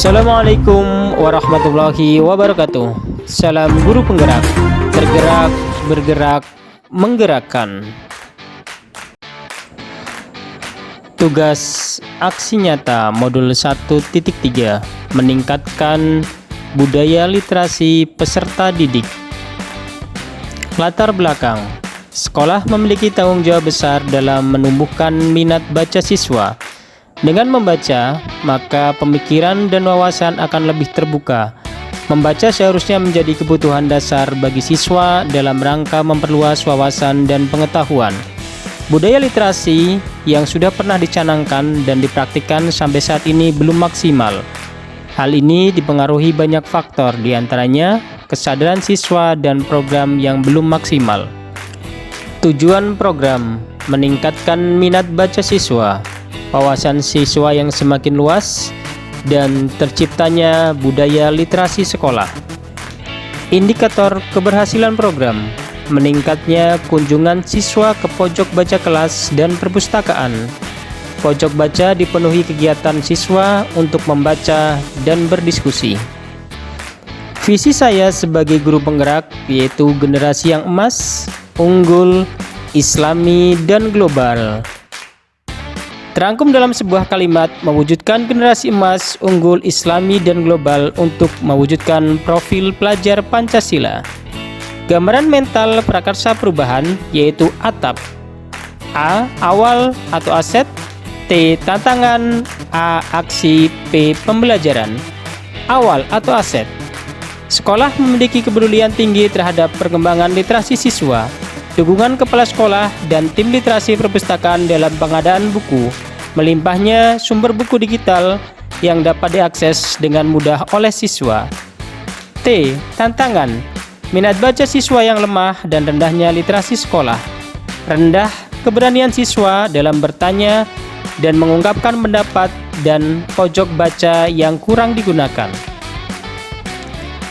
Assalamualaikum warahmatullahi wabarakatuh. Salam guru penggerak, tergerak, bergerak, menggerakkan. Tugas aksi nyata modul 1.3 meningkatkan budaya literasi peserta didik. Latar belakang: sekolah memiliki tanggung jawab besar dalam menumbuhkan minat baca siswa. Dengan membaca, maka pemikiran dan wawasan akan lebih terbuka. Membaca seharusnya menjadi kebutuhan dasar bagi siswa dalam rangka memperluas wawasan dan pengetahuan. Budaya literasi yang sudah pernah dicanangkan dan dipraktikkan sampai saat ini belum maksimal. Hal ini dipengaruhi banyak faktor, diantaranya kesadaran siswa dan program yang belum maksimal. Tujuan program: meningkatkan minat baca siswa, wawasan siswa yang semakin luas, dan terciptanya budaya literasi sekolah. Indikator keberhasilan program: meningkatnya kunjungan siswa ke pojok baca kelas dan perpustakaan. Pojok baca dipenuhi kegiatan siswa untuk membaca dan berdiskusi. Visi saya sebagai guru penggerak yaitu generasi yang emas, unggul, islami, dan global. Terangkum dalam sebuah kalimat: mewujudkan generasi emas, unggul, islami, dan global untuk mewujudkan profil pelajar Pancasila. Gambaran mental prakarsa perubahan yaitu ATAP. A. Awal atau aset. T. Tantangan. A. Aksi. P. Pembelajaran. Awal atau aset: sekolah memiliki kepedulian tinggi terhadap perkembangan literasi siswa. Dukungan kepala sekolah dan tim literasi perpustakaan dalam pengadaan buku. Melimpahnya sumber buku digital yang dapat diakses dengan mudah oleh siswa. T. Tantangan: minat baca siswa yang lemah dan rendahnya literasi sekolah. Rendah keberanian siswa dalam bertanya dan mengungkapkan pendapat, dan pojok baca yang kurang digunakan.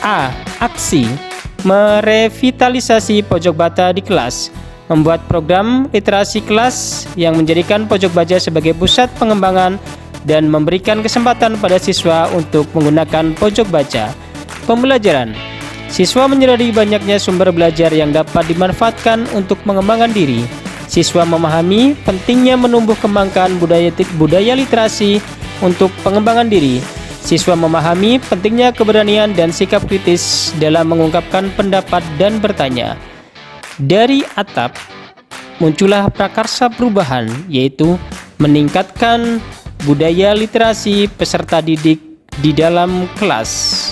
A. Aksi: merevitalisasi pojok baca di kelas. Membuat program literasi kelas yang menjadikan pojok baca sebagai pusat pengembangan dan memberikan kesempatan pada siswa untuk menggunakan pojok baca. Pembelajaran: siswa menyadari banyaknya sumber belajar yang dapat dimanfaatkan untuk mengembangkan diri. Siswa memahami pentingnya menumbuh kembangkan budaya literasi untuk pengembangan diri. Siswa memahami pentingnya keberanian dan sikap kritis dalam mengungkapkan pendapat dan bertanya. Dari ATAP muncullah prakarsa perubahan, yaitu meningkatkan budaya literasi peserta didik di dalam kelas.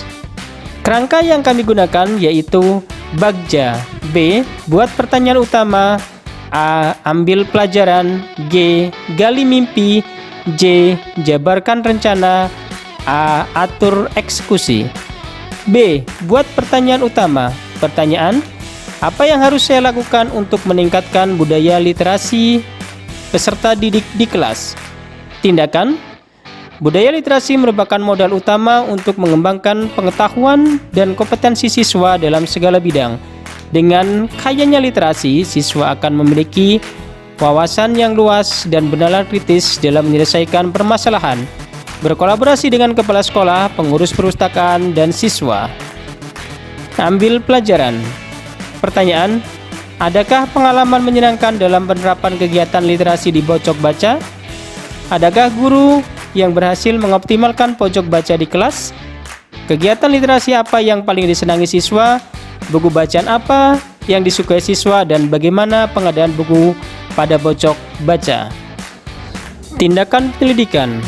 Kerangka yang kami gunakan yaitu Bagja. B. Buat pertanyaan utama. A. Ambil pelajaran. G. Gali mimpi. J. Jabarkan rencana. A. Atur eksekusi. B. Buat pertanyaan utama. Pertanyaan: apa yang harus saya lakukan untuk meningkatkan budaya literasi peserta didik di kelas? Tindakan: budaya literasi merupakan modal utama untuk mengembangkan pengetahuan dan kompetensi siswa dalam segala bidang. Dengan kayanya literasi, siswa akan memiliki wawasan yang luas dan bernalar kritis dalam menyelesaikan permasalahan, berkolaborasi dengan kepala sekolah, pengurus perpustakaan, dan siswa. Ambil pelajaran. Pertanyaan: adakah pengalaman menyenangkan dalam penerapan kegiatan literasi di pojok baca? Adakah guru yang berhasil mengoptimalkan pojok baca di kelas? Kegiatan literasi apa yang paling disenangi siswa? Buku bacaan apa yang disukai siswa dan bagaimana pengadaan buku pada pojok baca? Tindakan penyelidikan: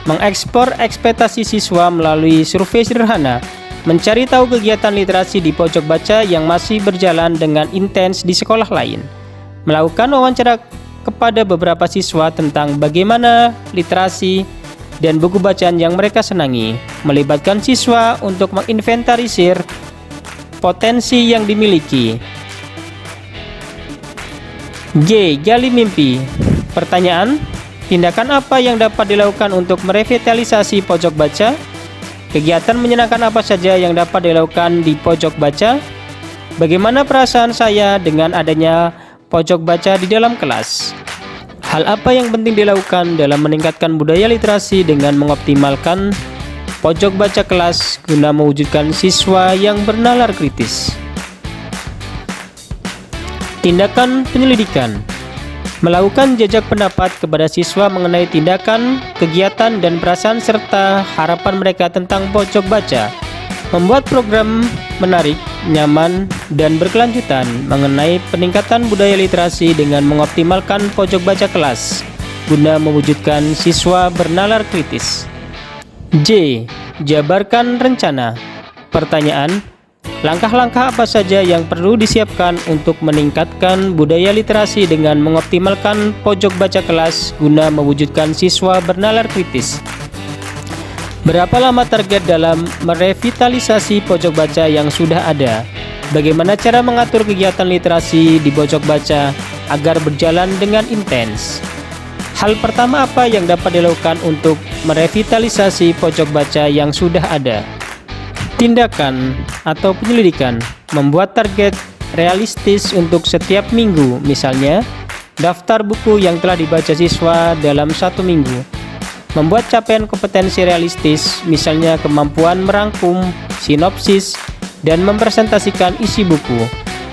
mengekspor ekspektasi siswa melalui survei sederhana. Mencari tahu kegiatan literasi di pojok baca yang masih berjalan dengan intens di sekolah lain. Melakukan wawancara kepada beberapa siswa tentang bagaimana literasi dan buku bacaan yang mereka senangi. Melibatkan siswa untuk menginventarisir potensi yang dimiliki. G. Gali mimpi. Pertanyaan: tindakan apa yang dapat dilakukan untuk merevitalisasi pojok baca? Kegiatan menyenangkan apa saja yang dapat dilakukan di pojok baca? Bagaimana perasaan saya dengan adanya pojok baca di dalam kelas? Hal apa yang penting dilakukan dalam meningkatkan budaya literasi dengan mengoptimalkan pojok baca kelas guna mewujudkan siswa yang bernalar kritis. Tindakan penyelidikan. Melakukan jajak pendapat kepada siswa mengenai tindakan, kegiatan, dan perasaan serta harapan mereka tentang pojok baca. Membuat program menarik, nyaman, dan berkelanjutan mengenai peningkatan budaya literasi dengan mengoptimalkan pojok baca kelas guna mewujudkan siswa bernalar kritis. J. Jabarkan rencana. Pertanyaan: langkah-langkah apa saja yang perlu disiapkan untuk meningkatkan budaya literasi dengan mengoptimalkan pojok baca kelas guna mewujudkan siswa bernalar kritis? Berapa lama target dalam merevitalisasi pojok baca yang sudah ada? Bagaimana cara mengatur kegiatan literasi di pojok baca agar berjalan dengan intens? Hal pertama apa yang dapat dilakukan untuk merevitalisasi pojok baca yang sudah ada? Tindakan atau penyelidikan. Membuat target realistis untuk setiap minggu, misalnya daftar buku yang telah dibaca siswa dalam 1 minggu. Membuat capaian kompetensi realistis, misalnya kemampuan merangkum, sinopsis, dan mempresentasikan isi buku.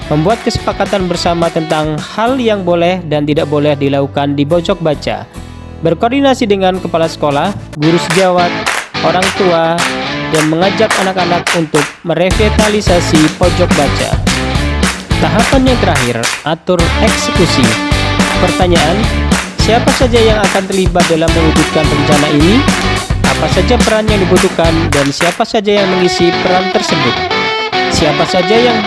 Membuat kesepakatan bersama tentang hal yang boleh dan tidak boleh dilakukan di pojok baca. Berkoordinasi dengan kepala sekolah, guru sejawat, orang tua, dan mengajak anak-anak untuk merevitalisasi pojok baca. Tahapan yang terakhir, atur eksekusi. Pertanyaan: siapa saja yang akan terlibat dalam mewujudkan rencana ini? Apa saja peran yang dibutuhkan dan siapa saja yang mengisi peran tersebut? Siapa saja yang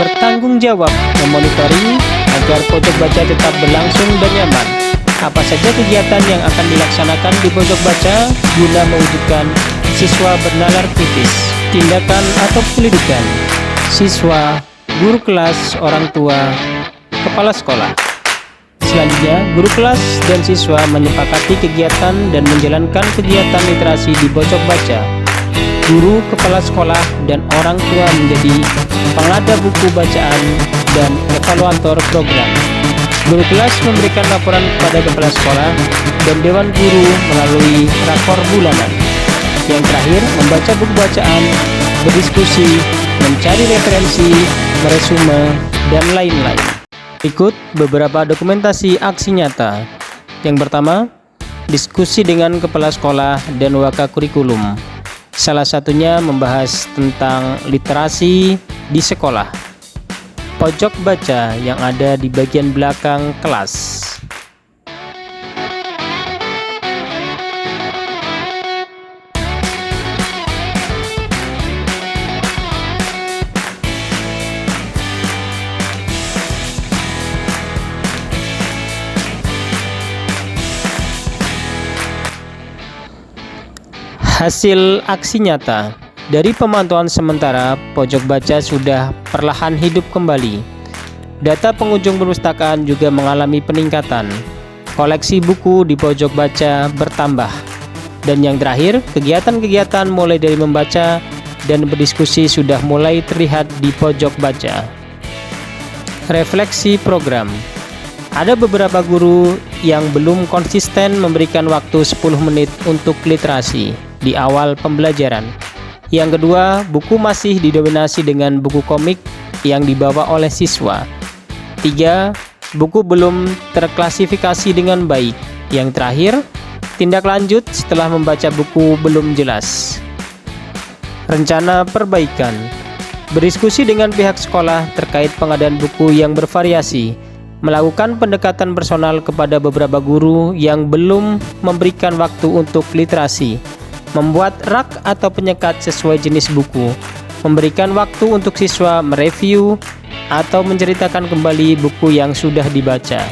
bertanggung jawab memonitoring agar pojok baca tetap berlangsung dan nyaman? Apa saja kegiatan yang akan dilaksanakan di pojok baca guna mewujudkan siswa bernalar kritis? Tindakan atau penyelidikan. Siswa, guru kelas, orang tua, kepala sekolah. Selanjutnya, guru kelas dan siswa menyepakati kegiatan dan menjalankan kegiatan literasi di pojok baca. Guru, kepala sekolah, dan orang tua menjadi pengadap buku bacaan dan evaluator program. Guru kelas memberikan laporan kepada kepala sekolah dan dewan guru melalui rapor bulanan. Yang terakhir, membaca buku bacaan, berdiskusi, mencari referensi, meresume, dan lain-lain. Ikut beberapa dokumentasi aksi nyata. Yang pertama, diskusi dengan kepala sekolah dan wakakurikulum. Salah satunya membahas tentang literasi di sekolah. Pojok baca yang ada di bagian belakang kelas. Hasil aksi nyata. Dari pemantauan sementara, pojok baca sudah perlahan hidup kembali. Data pengunjung perpustakaan juga mengalami peningkatan. Koleksi buku di pojok baca bertambah. Dan yang terakhir, kegiatan-kegiatan mulai dari membaca dan berdiskusi sudah mulai terlihat di pojok baca. Refleksi program. Ada beberapa guru yang belum konsisten memberikan waktu 10 menit untuk literasi di awal pembelajaran. Yang kedua, buku masih didominasi dengan buku komik yang dibawa oleh siswa. 3. Buku belum terklasifikasi dengan baik. Yang terakhir, tindak lanjut setelah membaca buku belum jelas. Rencana perbaikan. Berdiskusi dengan pihak sekolah terkait pengadaan buku yang bervariasi. Melakukan pendekatan personal kepada beberapa guru yang belum memberikan waktu untuk literasi. Membuat rak atau penyekat sesuai jenis buku, memberikan waktu untuk siswa mereview atau menceritakan kembali buku yang sudah dibaca.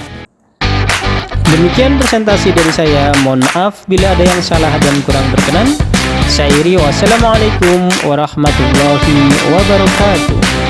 Demikian presentasi dari saya, mohon maaf bila ada yang salah dan kurang berkenan. Saya Rio, wassalamualaikum warahmatullahi wabarakatuh.